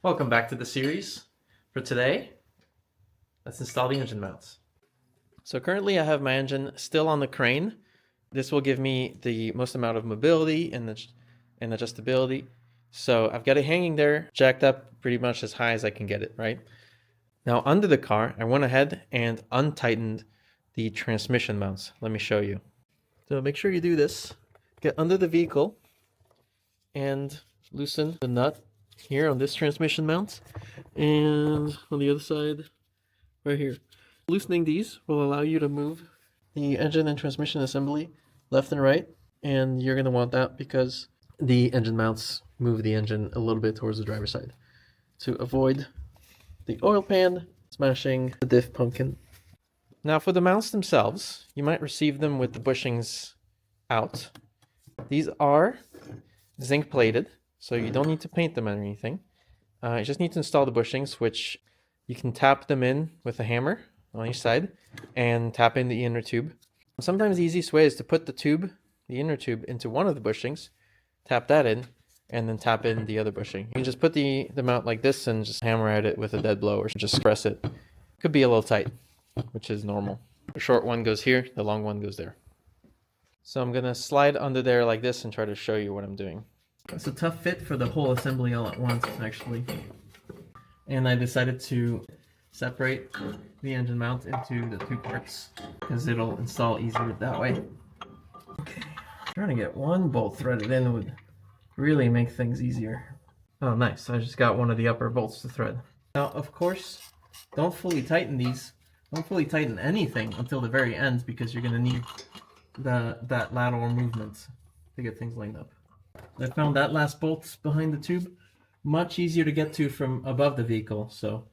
Welcome back to the series. For today, let's install the engine mounts. So currently I have my engine still on the crane. This will give me the most amount of mobility and adjustability. So I've got it hanging there, jacked up pretty much as high as I can get it, right? Now under the car, I went ahead and untightened the transmission mounts. Let me show you. So make sure you do this. Get under the vehicle and loosen the nut here on this transmission mount, and on the other side right here. Loosening these will allow you to move the engine and transmission assembly left and right, and you're going to want that because the engine mounts move the engine a little bit towards the driver's side to avoid the oil pan smashing the diff pumpkin. Now for the mounts themselves, you might receive them with the bushings out. These are zinc plated, so you don't need to paint them or anything. You just need to install the bushings, which you can tap them in with a hammer on each side and tap in the inner tube. Sometimes the easiest way is to put the inner tube into one of the bushings, tap that in, and then tap in the other bushing. You can just put the mount like this and just hammer at it with a dead blow or just press it. Could be a little tight, which is normal. The short one goes here, the long one goes there. So I'm gonna slide under there like this and try to show you what I'm doing. It's a tough fit for the whole assembly all at once, actually. And I decided to separate the engine mount into the two parts because it'll install easier that way. Okay, trying to get one bolt threaded in would really make things easier. Oh, nice. I just got one of the upper bolts to thread. Now, of course, don't fully tighten these. Don't fully tighten anything until the very end because you're going to need that lateral movement to get things lined up. I found that last bolt behind the tube much easier to get to from above the vehicle, so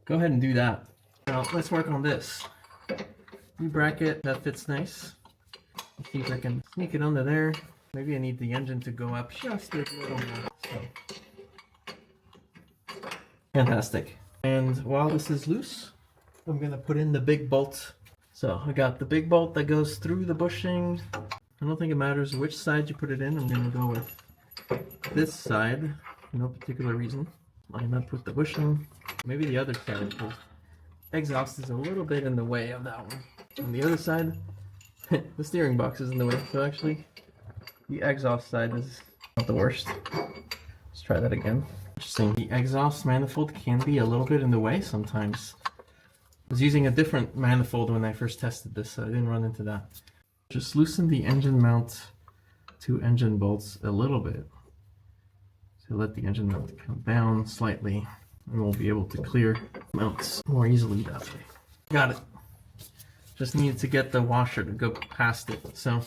go ahead and do that. Now let's work on this. New bracket, that fits nice. Let's see if I can sneak it under there. Maybe I need the engine to go up just a little more. So. Fantastic. And while this is loose, I'm gonna put in the big bolt. So I got the big bolt that goes through the bushing. I don't think it matters which side you put it in. I'm going to go with this side for no particular reason. Line up with the bushing. Maybe the other side, because exhaust is a little bit in the way of that one. On the other side, the steering box is in the way. So actually, the exhaust side is not the worst. Let's try that again. Interesting. The exhaust manifold can be a little bit in the way sometimes. I was using a different manifold when I first tested this, so I didn't run into that. Just loosen the engine mount to engine bolts a little bit. So let the engine mount come down slightly, and we'll be able to clear mounts more easily that way. Got it. Just needed to get the washer to go past it. So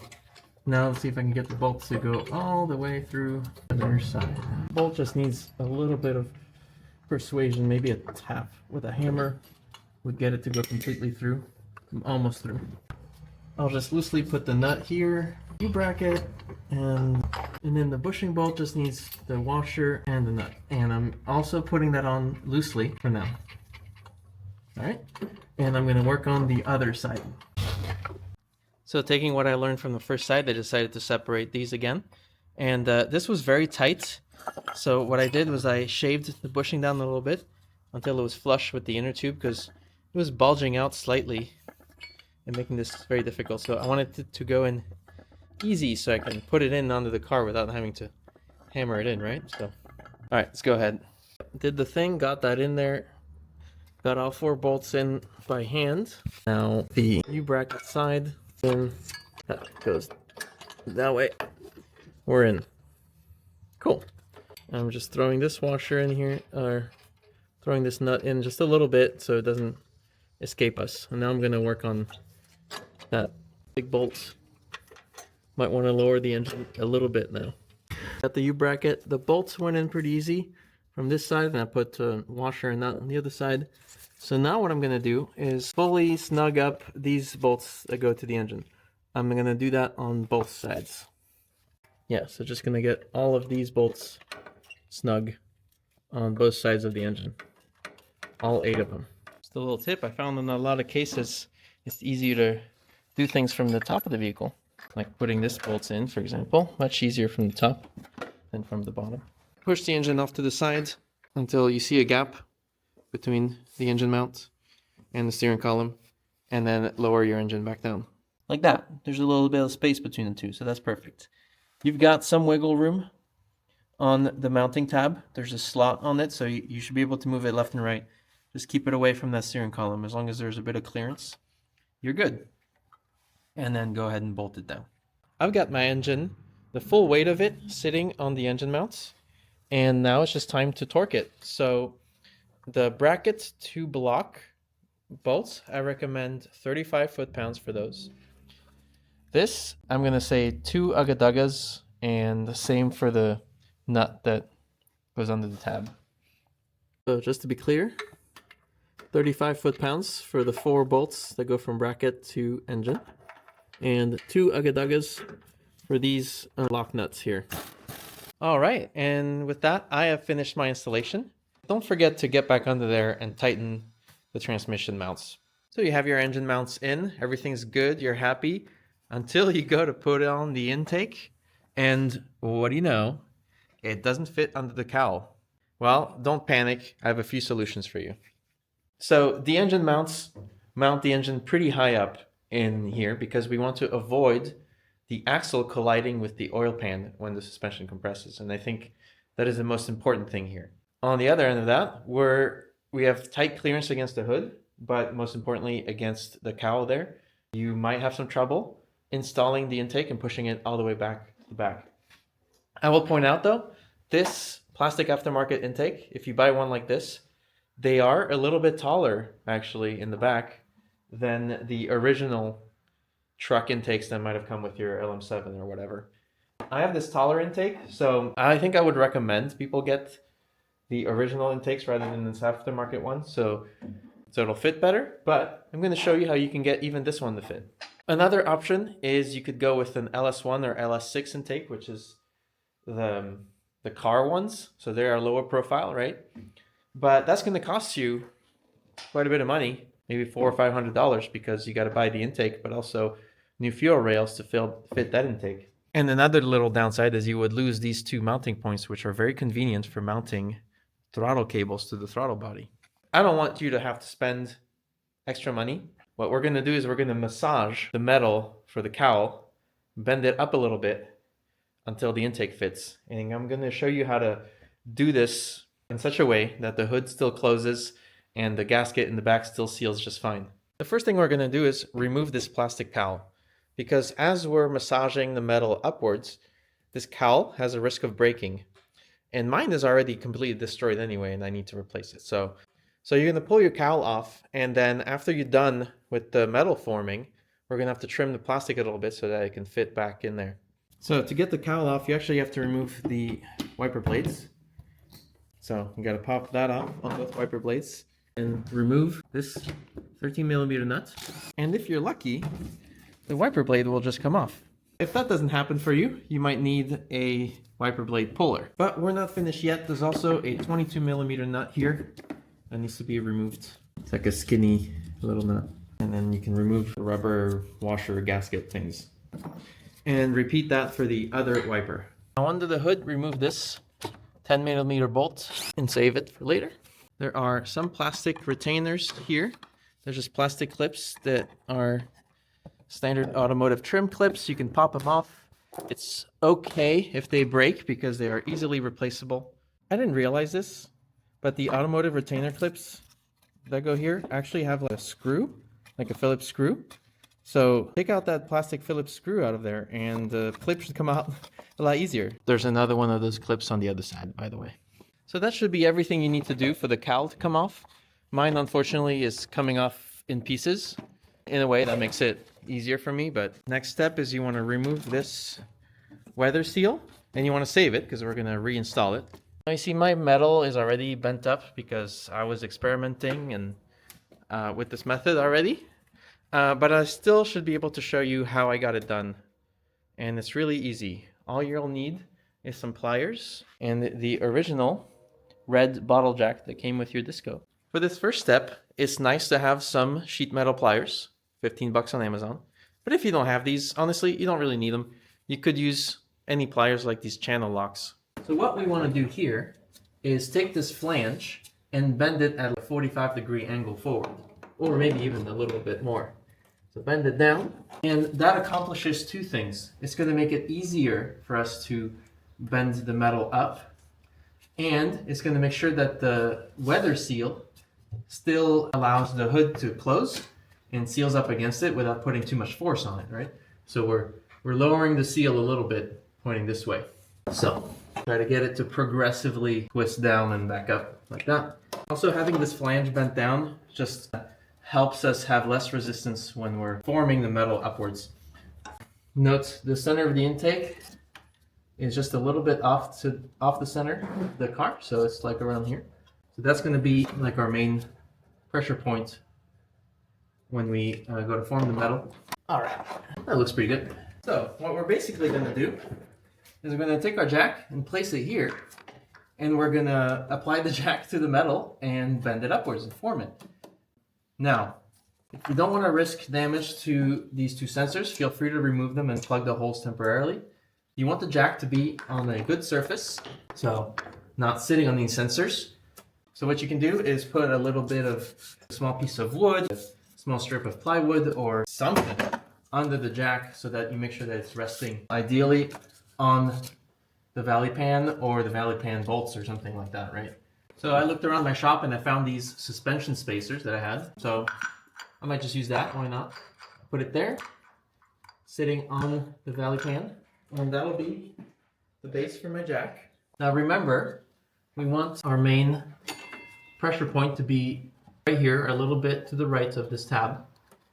now let's see if I can get the bolt to go all the way through the other side. The bolt just needs a little bit of persuasion, maybe a tap with a hammer would get it to go completely through. I'm almost through. I'll just loosely put the nut here, U-bracket, and then the bushing bolt just needs the washer and the nut. And I'm also putting that on loosely for now. Alright, and I'm going to work on the other side. So taking what I learned from the first side, I decided to separate these again. And this was very tight. So what I did was I shaved the bushing down a little bit until it was flush with the inner tube because it was bulging out slightly and making this very difficult. So I wanted it to go in easy so I can put it in onto the car without having to hammer it in, right? So, all right, let's go ahead. Did the thing, got that in there, got all 4 bolts in by hand. Now the U-bracket side, then that goes that way. We're in. Cool. I'm just throwing this washer in here, or throwing this nut in just a little bit so it doesn't escape us. And now I'm going to work on that big bolt. Might want to lower the engine a little bit now. Got the U-bracket. The bolts went in pretty easy from this side, and I put a washer and nut on the other side. So now what I'm going to do is fully snug up these bolts that go to the engine. I'm going to do that on both sides. Yeah, so just going to get all of these bolts snug on both sides of the engine. All 8 of them. Just a little tip, I found in a lot of cases, it's easier to do things from the top of the vehicle. Like putting this bolts in, for example. Much easier from the top than from the bottom. Push the engine off to the side. until you see a gap between the engine mount and the steering column, and then lower your engine back down. Like that. There's a little bit of space between the two, so that's perfect. You've got some wiggle room on the mounting tab. There's a slot on it, so you should be able to move it left and right. Just keep it away from that steering column. As long as there's a bit of clearance, you're good. And then go ahead and bolt it down. I've got my engine, the full weight of it, sitting on the engine mounts, and now it's just time to torque it. So the bracket to block bolts, I recommend 35 foot-pounds for those. This, I'm going to say 2 ugga-duggas, and the same for the nut that goes under the tab. So just to be clear, 35 foot-pounds for the 4 bolts that go from bracket to engine, and 2 ugga-duggas for these lock nuts here. All right, and with that, I have finished my installation. Don't forget to get back under there and tighten the transmission mounts. So you have your engine mounts in, everything's good, you're happy, until you go to put on the intake, and what do you know? It doesn't fit under the cowl. Well, don't panic, I have a few solutions for you. So the engine mounts mount the engine pretty high up in here because we want to avoid the axle colliding with the oil pan when the suspension compresses, and I think that is the most important thing here. On the other end of that, we have tight clearance against the hood, but most importantly against the cowl there. You might have some trouble installing the intake and pushing it all the way back to the back. I will point out though, this plastic aftermarket intake, if you buy one like this, they are a little bit taller actually in the back than the original truck intakes that might have come with your LM7 or whatever. I have this taller intake, so I think I would recommend people get the original intakes rather than this aftermarket one, so it'll fit better, but I'm going to show you how you can get even this one to fit. Another option is you could go with an LS1 or LS6 intake, which is the car ones, so they are lower profile, right? But that's going to cost you quite a bit of money, maybe $400 or $500, because you got to buy the intake, but also new fuel rails to fit that intake. And another little downside is you would lose these 2 mounting points, which are very convenient for mounting throttle cables to the throttle body. I don't want you to have to spend extra money. What we're going to do is we're going to massage the metal for the cowl, bend it up a little bit until the intake fits. And I'm going to show you how to do this in such a way that the hood still closes and the gasket in the back still seals just fine. The first thing we're going to do is remove this plastic cowl, because as we're massaging the metal upwards, this cowl has a risk of breaking. And mine is already completely destroyed anyway, and I need to replace it. So you're going to pull your cowl off, and then after you're done with the metal forming, we're going to have to trim the plastic a little bit so that it can fit back in there. So to get the cowl off, you actually have to remove the wiper blades. So you got to pop that off on both wiper blades and remove this 13mm nut. And if you're lucky, the wiper blade will just come off. If that doesn't happen for you, you might need a wiper blade puller. But we're not finished yet. There's also a 22mm nut here that needs to be removed. It's like a skinny little nut. And then you can remove the rubber washer gasket things. And repeat that for the other wiper. Now under the hood, remove this 10mm bolt and save it for later. There are some plastic retainers here. There's just plastic clips that are standard automotive trim clips. You can pop them off. It's okay if they break because they are easily replaceable. I didn't realize this, but the automotive retainer clips that go here actually have like a screw, like a Phillips screw. So take out that plastic Phillips screw out of there and the clip should come out a lot easier. There's another one of those clips on the other side, by the way. So that should be everything you need to do for the cowl to come off. Mine, unfortunately, is coming off in pieces. In a way, that makes it easier for me, but next step is you want to remove this weather seal and you want to save it because we're going to reinstall it. Now you see my metal is already bent up because I was experimenting and with this method already. But I still should be able to show you how I got it done. And it's really easy. All you'll need is some pliers and the original red bottle jack that came with your disco. For this first step, it's nice to have some sheet metal pliers, $15 on Amazon. But if you don't have these, honestly, you don't really need them. You could use any pliers like these channel locks. So what we want to do here is take this flange and bend it at a 45-degree angle forward, or maybe even a little bit more. So bend it down, and that accomplishes two things. It's going to make it easier for us to bend the metal up, and it's going to make sure that the weather seal still allows the hood to close and seals up against it without putting too much force on it, right? So we're lowering the seal a little bit, pointing this way. So try to get it to progressively twist down and back up like that. Also, having this flange bent down just helps us have less resistance when we're forming the metal upwards. Note the center of the intake is just a little bit off the center of the car, so it's like around here. So that's going to be like our main pressure point when we go to form the metal. All right, that looks pretty good. So what we're basically going to do is we're going to take our jack and place it here, and we're going to apply the jack to the metal and bend it upwards and form it. Now, if you don't want to risk damage to these two sensors, feel free to remove them and plug the holes temporarily. You want the jack to be on a good surface, so not sitting on these sensors. So what you can do is put a little bit of a small piece of wood, a small strip of plywood or something under the jack so that you make sure that it's resting ideally on the valley pan or the valley pan bolts or something like that, right? So I looked around my shop and I found these suspension spacers that I had. So I might just use that, why not? Put it there, sitting on the valley pan, and that'll be the base for my jack. Now remember, we want our main pressure point to be right here, a little bit to the right of this tab.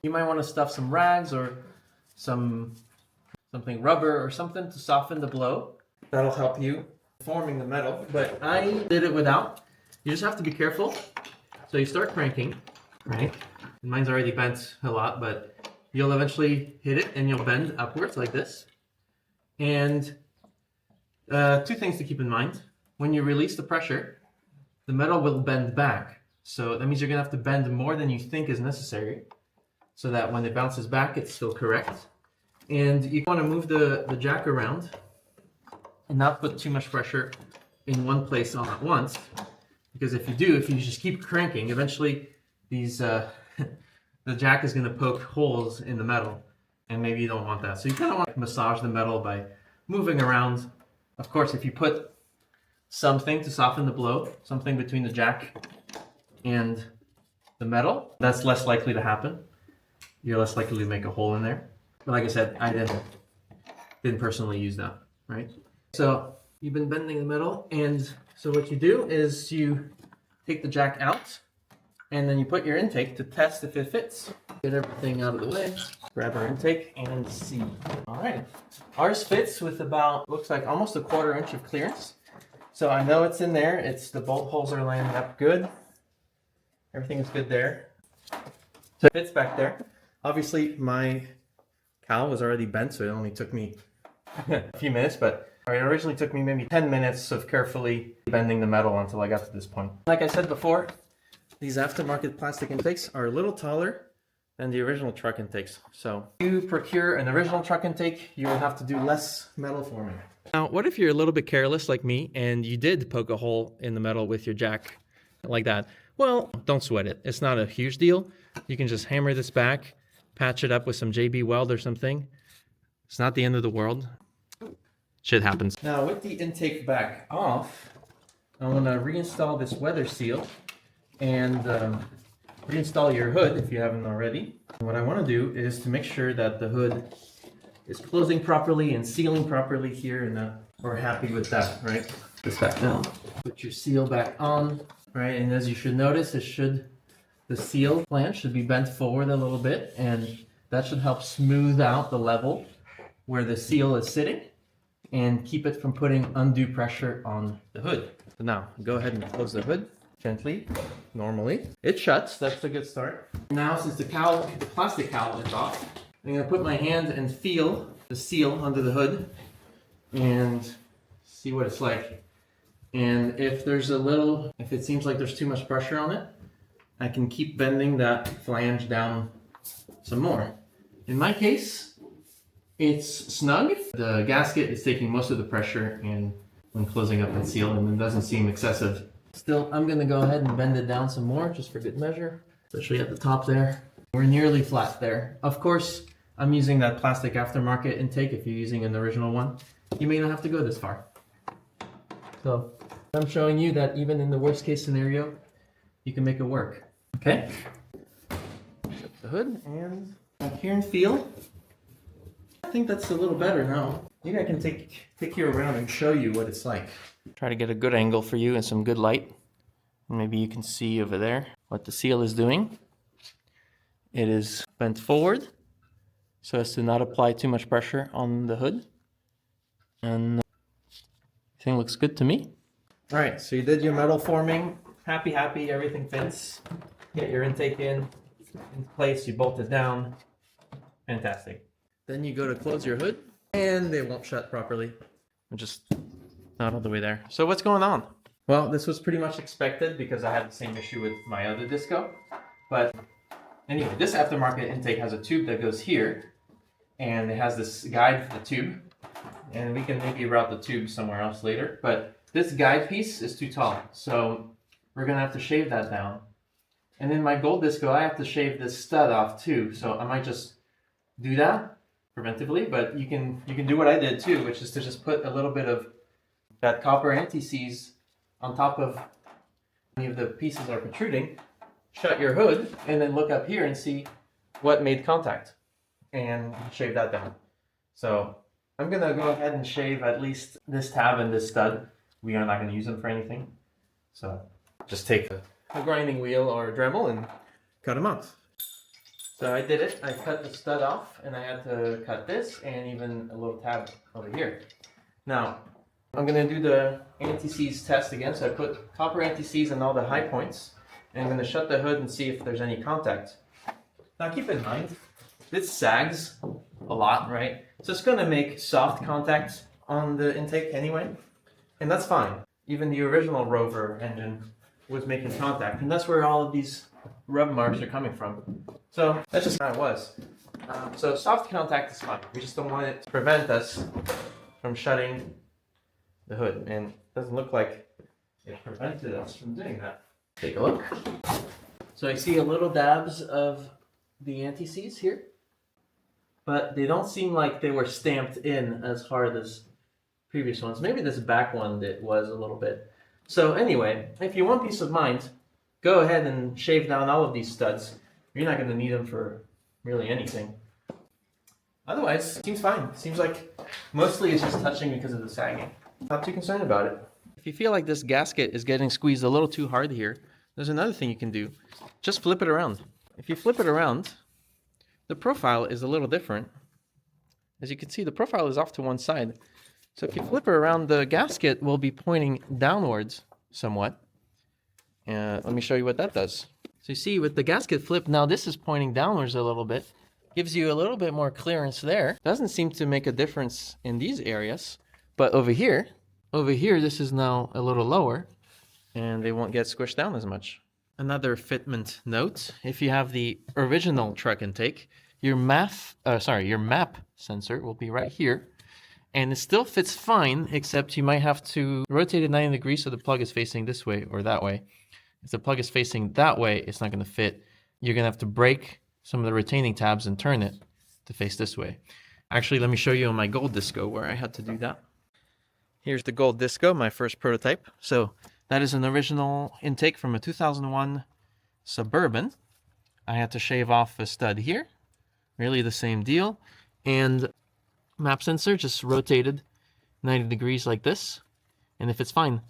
You might want to stuff some rags or something rubber or something to soften the blow. That'll help you forming the metal, but I did it without. You just have to be careful. So you start cranking, right? And mine's already bent a lot, but you'll eventually hit it and you'll bend upwards like this. And two things to keep in mind. When you release the pressure, the metal will bend back. So that means you're gonna have to bend more than you think is necessary so that when it bounces back, it's still correct. And you want to move the jack around and not put too much pressure in one place all at once. Because if you just keep cranking, eventually these the jack is going to poke holes in the metal, and maybe you don't want that. So you kind of want to massage the metal by moving around. Of course, if you put something to soften the blow, something between the jack and the metal, that's less likely to happen. You're less likely to make a hole in there. But like I said, I didn't personally use that, right? So you've been bending the metal, and so what you do is you take the jack out, and then you put your intake to test if it fits. Get everything out of the way, grab our intake, and see. All right, ours fits with about, looks like almost a 1/4 inch of clearance. So I know it's in there. The bolt holes are lining up good. Everything is good there. So it fits back there. Obviously, my cowl was already bent, so it only took me a few minutes, but it originally took me maybe 10 minutes of carefully bending the metal until I got to this point. Like I said before, these aftermarket plastic intakes are a little taller than the original truck intakes. So if you procure an original truck intake, you will have to do less metal forming. Now, what if you're a little bit careless like me and you did poke a hole in the metal with your jack like that? Well, don't sweat it. It's not a huge deal. You can just hammer this back, patch it up with some JB Weld or something. It's not the end of the world. Shit happens. Now with the intake back off, I want to reinstall this weather seal and reinstall your hood if you haven't already. What I want to do is to make sure that the hood is closing properly and sealing properly here, and we're happy with that, right? This back down. Put your seal back on, right? And as you should notice, the seal flange should be bent forward a little bit, and that should help smooth out the level where the seal is sitting and keep it from putting undue pressure on the hood. So now, go ahead and close the hood gently, normally. It shuts, that's a good start. Now, since the plastic cowl is off, I'm gonna put my hand and feel the seal under the hood and see what it's like. And if it seems like there's too much pressure on it, I can keep bending that flange down some more. In my case, it's snug. The gasket is taking most of the pressure, and when closing up that seal, and it doesn't seem excessive. Still, I'm gonna go ahead and bend it down some more just for good measure, especially at the top there. We're nearly flat there. Of course, I'm using that plastic aftermarket intake. If you're using an original one, you may not have to go this far. So I'm showing you that even in the worst case scenario, you can make it work. Okay? Shut the hood and back here and feel. I think that's a little better now. Maybe I can take you around and show you what it's like. Try to get a good angle for you and some good light. Maybe you can see over there what the seal is doing. It is bent forward so as to not apply too much pressure on the hood. And everything looks good to me. All right, so you did your metal forming. Happy, everything fits. Get your intake in place, you bolt it down. Fantastic. Then you go to close your hood and they won't shut properly. I'm just not all the way there. So what's going on? Well, this was pretty much expected because I had the same issue with my other disco. But anyway, this aftermarket intake has a tube that goes here and it has this guide for the tube. And we can maybe route the tube somewhere else later. But this guide piece is too tall. So we're gonna have to shave that down. And in my gold disco, I have to shave this stud off too. So I might just do that preventively, but you can do what I did too, which is to just put a little bit of that copper anti-seize on top of any of the pieces that are protruding, shut your hood, and then look up here and see what made contact and shave that down. So I'm gonna go ahead and shave at least this tab and this stud. We are not gonna use them for anything. So just take a grinding wheel or a Dremel and cut them out. So I did it. I cut the stud off and I had to cut this and even a little tab over here. Now, I'm gonna do the anti-seize test again. So I put copper anti-seize on all the high points and I'm gonna shut the hood and see if there's any contact. Now keep in mind, this sags a lot, right? So it's gonna make soft contact on the intake anyway, and that's fine. Even the original Rover engine was making contact, and that's where all of these rub marks are coming from. So that's just how it was. So soft contact is fine. We just don't want it to prevent us from shutting the hood, and it doesn't look like it prevented us from doing that. Take a look. So I see a little dabs of the anti-seize here, but they don't seem like they were stamped in as hard as previous ones. Maybe this back one that was a little bit. So anyway, if you want peace of mind, go ahead and shave down all of these studs. You're not going to need them for really anything. Otherwise, it seems fine. Seems like mostly it's just touching because of the sagging. Not too concerned about it. If you feel like this gasket is getting squeezed a little too hard here, there's another thing you can do. Just flip it around. If you flip it around, the profile is a little different. As you can see, the profile is off to one side. So if you flip it around, the gasket will be pointing downwards somewhat. Let me show you what that does. So you see with the gasket flip, now this is pointing downwards a little bit. Gives you a little bit more clearance there. Doesn't seem to make a difference in these areas. But over here, this is now a little lower and they won't get squished down as much. Another fitment note, if you have the original truck intake, your map sensor will be right here. And it still fits fine, except you might have to rotate it 90 degrees so the plug is facing this way or that way. If the plug is facing that way, it's not going to fit. You're going to have to break some of the retaining tabs and turn it to face this way. Actually, let me show you on my gold disco where I had to do that. Here's the gold disco, my first prototype. So that is an original intake from a 2001 Suburban. I had to shave off a stud here. Really the same deal. And map sensor just rotated 90 degrees like this, and if it's fine.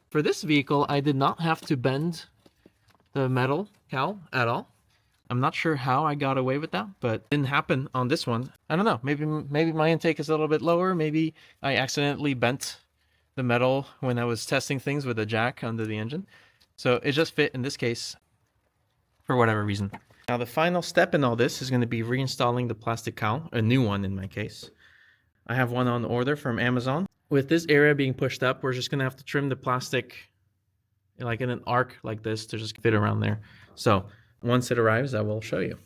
For this vehicle, I did not have to bend the metal cowl at all. I'm not sure how I got away with that, but it didn't happen on this one. I don't know, maybe my intake is a little bit lower. Maybe I accidentally bent the metal when I was testing things with a jack under the engine. So it just fit in this case for whatever reason. Now the final step in all this is going to be reinstalling the plastic cowl, a new one in my case. I have one on order from Amazon. With this area being pushed up, we're just gonna have to trim the plastic like in an arc like this to just fit around there. So once it arrives, I will show you.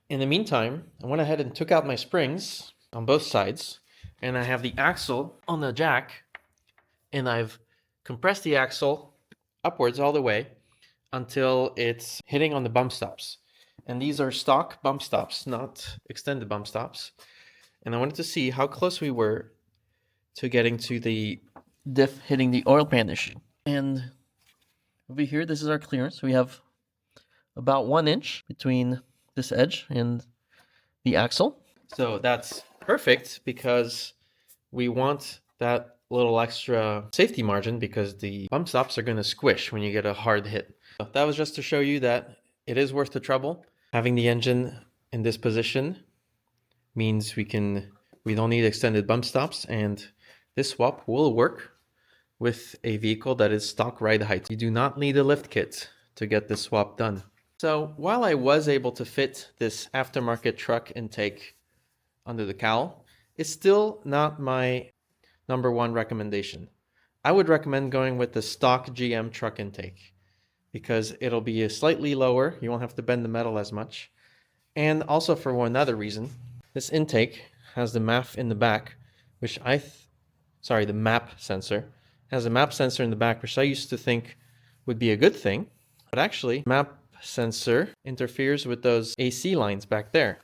In the meantime, I went ahead and took out my springs on both sides, and I have the axle on the jack and I've compressed the axle upwards all the way until it's hitting on the bump stops. And these are stock bump stops, not extended bump stops. And I wanted to see how close we were to getting to the diff hitting the oil pan issue. And over here, this is our clearance. We have about 1 inch between this edge and the axle. So that's perfect because we want that little extra safety margin because the bump stops are going to squish when you get a hard hit. So that was just to show you that it is worth the trouble. Having the engine in this position means we don't need extended bump stops, and this swap will work with a vehicle that is stock ride height. You do not need a lift kit to get this swap done. So while I was able to fit this aftermarket truck intake under the cowl, it's still not my #1 recommendation. I would recommend going with the stock GM truck intake because it'll be slightly lower. You won't have to bend the metal as much. And also for one other reason, this intake has the MAF in the back, which the MAP sensor has a MAP sensor in the back, which I used to think would be a good thing, but actually MAP sensor interferes with those AC lines back there.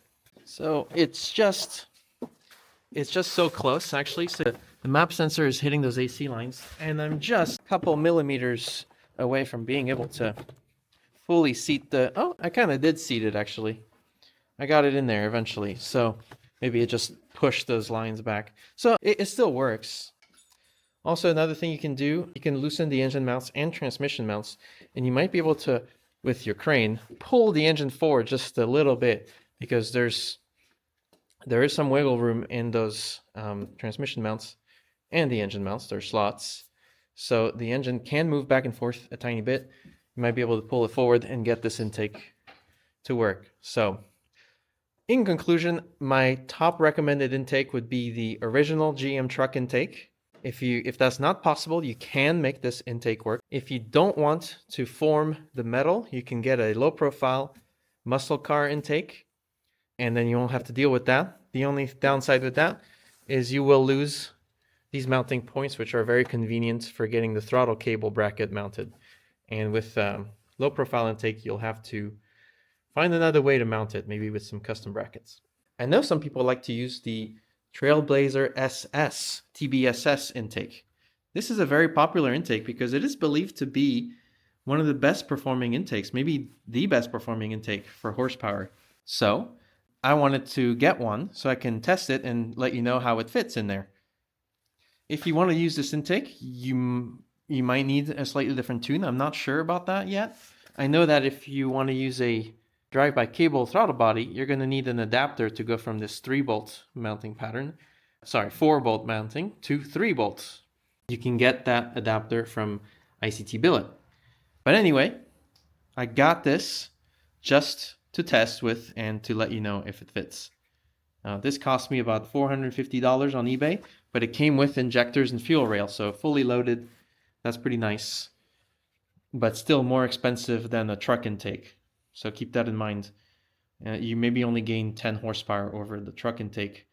So it's just so close actually. So the MAP sensor is hitting those AC lines, and I'm just a couple millimeters away from being able to fully seat I kind of did seat it actually. I got it in there eventually, so maybe it just pushed those lines back. So it still works. Also, another thing you can do, you can loosen the engine mounts and transmission mounts, and you might be able to, with your crane, pull the engine forward just a little bit because there is some wiggle room in those transmission mounts and the engine mounts. They're slots. So the engine can move back and forth a tiny bit. You might be able to pull it forward and get this intake to work. So in conclusion, my top recommended intake would be the original GM truck intake. If that's not possible, you can make this intake work. If you don't want to form the metal, you can get a low profile muscle car intake, and then you won't have to deal with that. The only downside with that is you will lose these mounting points, which are very convenient for getting the throttle cable bracket mounted. And with low profile intake, you'll have to find another way to mount it, maybe with some custom brackets. I know some people like to use the Trailblazer SS TBSS intake. This is a very popular intake because it is believed to be one of the best performing intakes, maybe the best performing intake for horsepower. So I wanted to get one so I can test it and let you know how it fits in there. If you want to use this intake, you might need a slightly different tune. I'm not sure about that yet. I know that if you want to use a drive-by cable throttle body, you're going to need an adapter to go from this 3-bolt mounting pattern, 4-bolt mounting to 3 bolts. You can get that adapter from ICT Billet. But anyway, I got this just to test with and to let you know if it fits. This cost me about $450 on eBay, but it came with injectors and fuel rail, so fully loaded. That's pretty nice, but still more expensive than a truck intake. So keep that in mind. You maybe only gain 10 horsepower over the truck intake.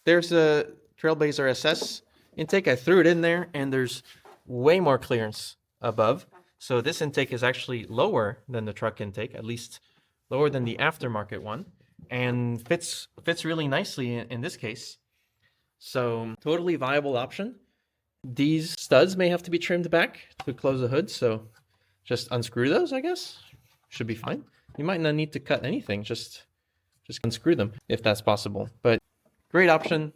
There's a Trailblazer SS intake. I threw it in there, and there's way more clearance above. So this intake is actually lower than the truck intake, at least lower than the aftermarket one, and fits really nicely in this case. So totally viable option. These studs may have to be trimmed back to close the hood, so just unscrew those, I guess. Should be fine. You might not need to cut anything, just unscrew them if that's possible. But great option,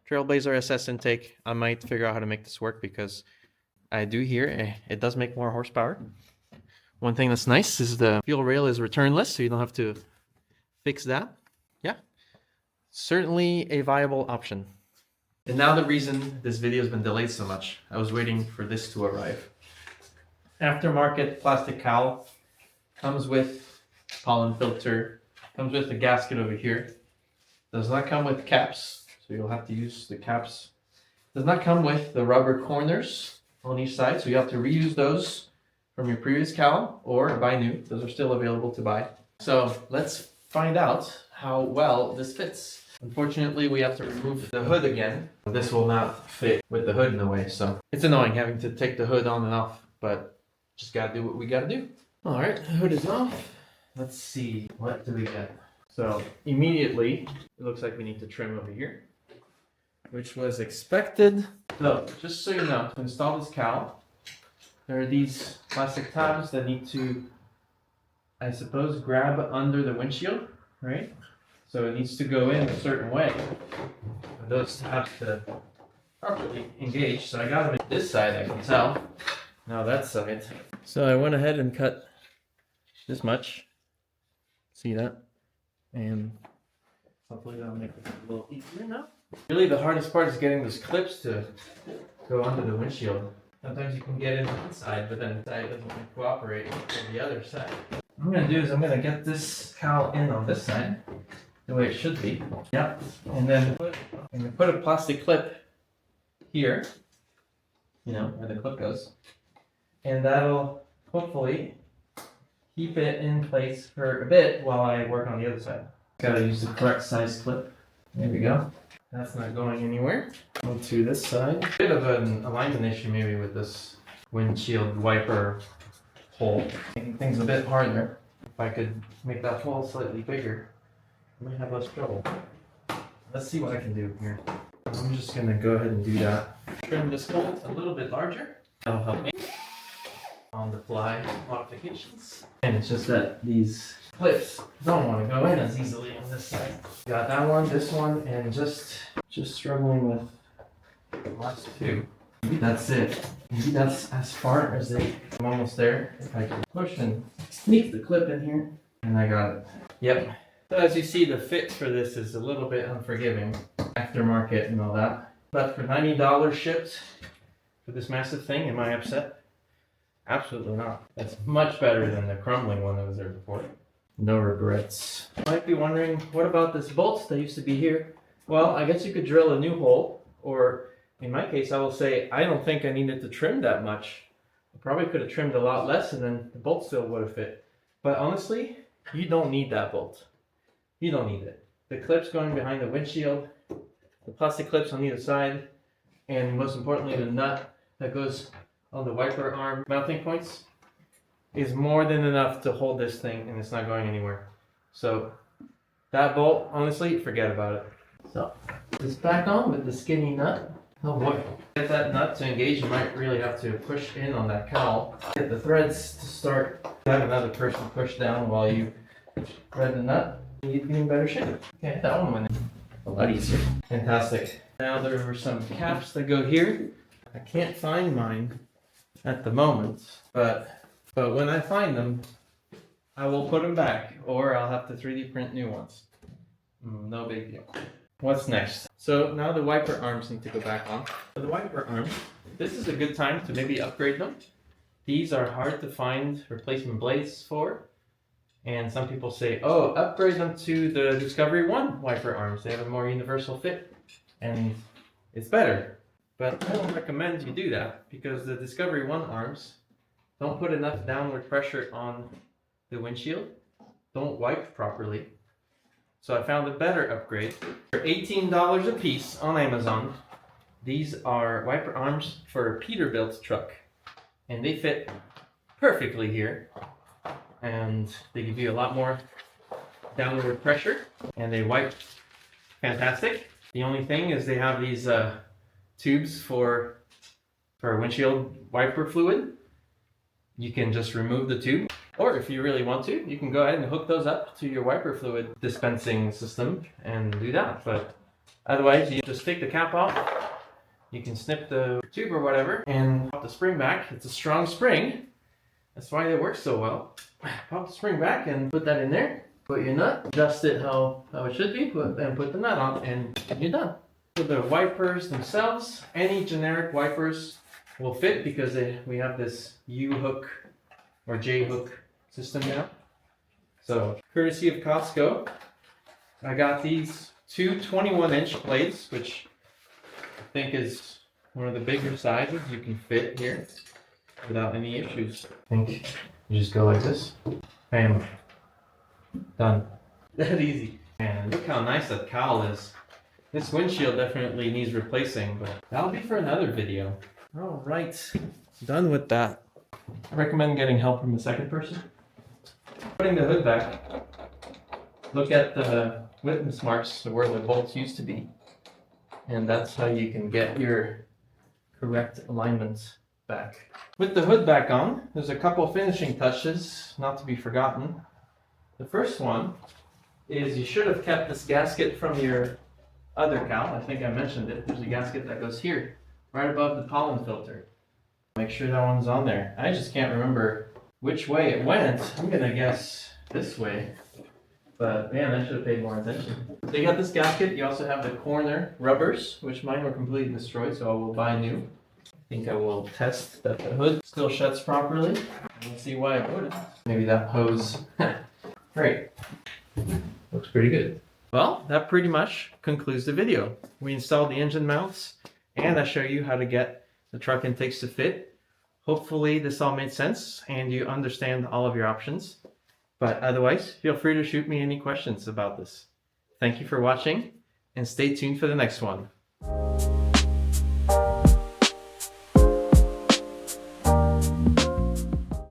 Trailblazer SS intake. I might figure out how to make this work because I do hear it does make more horsepower. One thing that's nice is the fuel rail is returnless, so you don't have to fix that. Yeah, certainly a viable option. And now the reason this video has been delayed so much. I was waiting for this to arrive. Aftermarket plastic cowl. Comes with pollen filter, comes with a gasket over here. Does not come with caps, so you'll have to use the caps. Does not come with the rubber corners on each side, so you have to reuse those from your previous cowl or buy new. Those are still available to buy. So let's find out how well this fits. Unfortunately, we have to remove the hood again. This will not fit with the hood in the way, so it's annoying having to take the hood on and off, but just gotta do what we gotta do. All right, the hood is off. Let's see, what do we get? So immediately, it looks like we need to trim over here, which was expected. So just so you know, to install this cowl, there are these plastic tabs that need to, I suppose, grab under the windshield, right? So it needs to go in a certain way for those tabs to properly engage. So I got them in this side, I can tell. Now that side. So I went ahead and cut this much. See that? And hopefully that'll make it a little easier now. Really the hardest part is getting those clips to go under the windshield. Sometimes you can get in the inside, but then the side doesn't cooperate with the other side. What I'm gonna do is I'm gonna get this cowl in on this side, the way it should be. Yep. And then I'm gonna put a plastic clip here, you know, where the clip goes. And that'll hopefully keep it in place for a bit while I work on the other side. Gotta use the correct size clip. There we go. That's not going anywhere. Onto this side. Bit of an alignment issue maybe with this windshield wiper hole. Making things a bit harder. If I could make that hole slightly bigger, I might have less trouble. Let's see what I can do here. I'm just gonna go ahead and do that. Trim this hole a little bit larger. That'll help me. On the fly modifications. And it's just that these clips don't want to go in as easily on this side. Got that one, this one, and just struggling with the last two. Maybe that's it. Maybe that's as far as they. I'm almost there. If I can push and sneak the clip in here. And I got it. Yep. So as you see, the fit for this is a little bit unforgiving. Aftermarket and all that. But for $90 shipped for this massive thing, am I upset? Absolutely not. That's much better than the crumbling one that was there before. No regrets. You might be wondering, what about this bolt that used to be here? Well, I guess you could drill a new hole, or in my case, I will say, I don't think I needed to trim that much. I probably could have trimmed a lot less and then the bolt still would have fit. But honestly, you don't need that bolt. You don't need it. The clips going behind the windshield, the plastic clips on either side, and most importantly, the nut that goes on the wiper arm mounting points is more than enough to hold this thing, and it's not going anywhere. So that bolt, honestly, forget about it. So this back on with the skinny nut. Oh boy. To get that nut to engage, you might really have to push in on that cowl. Get the threads to start. Have another person push down while you thread the nut. You'd be in better shape. Okay, that one went in a lot easier. Fantastic. Now there were some caps that go here. I can't find mine at the moment, but when I find them, I will put them back, or I'll have to 3D print new ones. No big deal. What's next? So now the wiper arms need to go back on. For the wiper arms, this is a good time to maybe upgrade them. These are hard to find replacement blades for, and some people say, oh, upgrade them to the Discovery 1 wiper arms. They have a more universal fit, and it's better. But I don't recommend you do that, because the Discovery 1 arms don't put enough downward pressure on the windshield, don't wipe properly. So I found a better upgrade. For $18 a piece on Amazon, these are wiper arms for a Peterbilt truck. And they fit perfectly here. And they give you a lot more downward pressure, and they wipe fantastic. The only thing is they have these tubes for windshield wiper fluid. You can just remove the tube, or if you really want to, you can go ahead and hook those up to your wiper fluid dispensing system and do that. But otherwise, you just take the cap off, you can snip the tube or whatever and pop the spring back. It's a strong spring, that's why it works so well. Pop the spring back and put that in there, put your nut, adjust it how it should be, put the nut on, and you're done. For the wipers themselves, any generic wipers will fit, because we have this U-hook or J-hook system now. So, courtesy of Costco, I got these two 21-inch blades, which I think is one of the bigger sizes you can fit here without any issues. I think you just go like this, bam, done. That easy. And look how nice that cowl is. This windshield definitely needs replacing, but that'll be for another video. All right, done with that. I recommend getting help from a second person. Putting the hood back, look at the witness marks where the bolts used to be. And that's how you can get your correct alignments back. With the hood back on, there's a couple finishing touches not to be forgotten. The first one is you should have kept this gasket from your other cowl. I think I mentioned it. There's a gasket that goes here, right above the pollen filter. Make sure that one's on there. I just can't remember which way it went. I'm gonna guess this way. But man, I should have paid more attention. So you got this gasket. You also have the corner rubbers, which mine were completely destroyed, so I will buy new. I think I will test that the hood still shuts properly. Let's see why it wouldn't. Maybe that hose. Great. Looks pretty good. Well, that pretty much concludes the video. We installed the engine mounts, and I show you how to get the truck intakes to fit. Hopefully this all made sense and you understand all of your options. But otherwise, feel free to shoot me any questions about this. Thank you for watching, and stay tuned for the next one.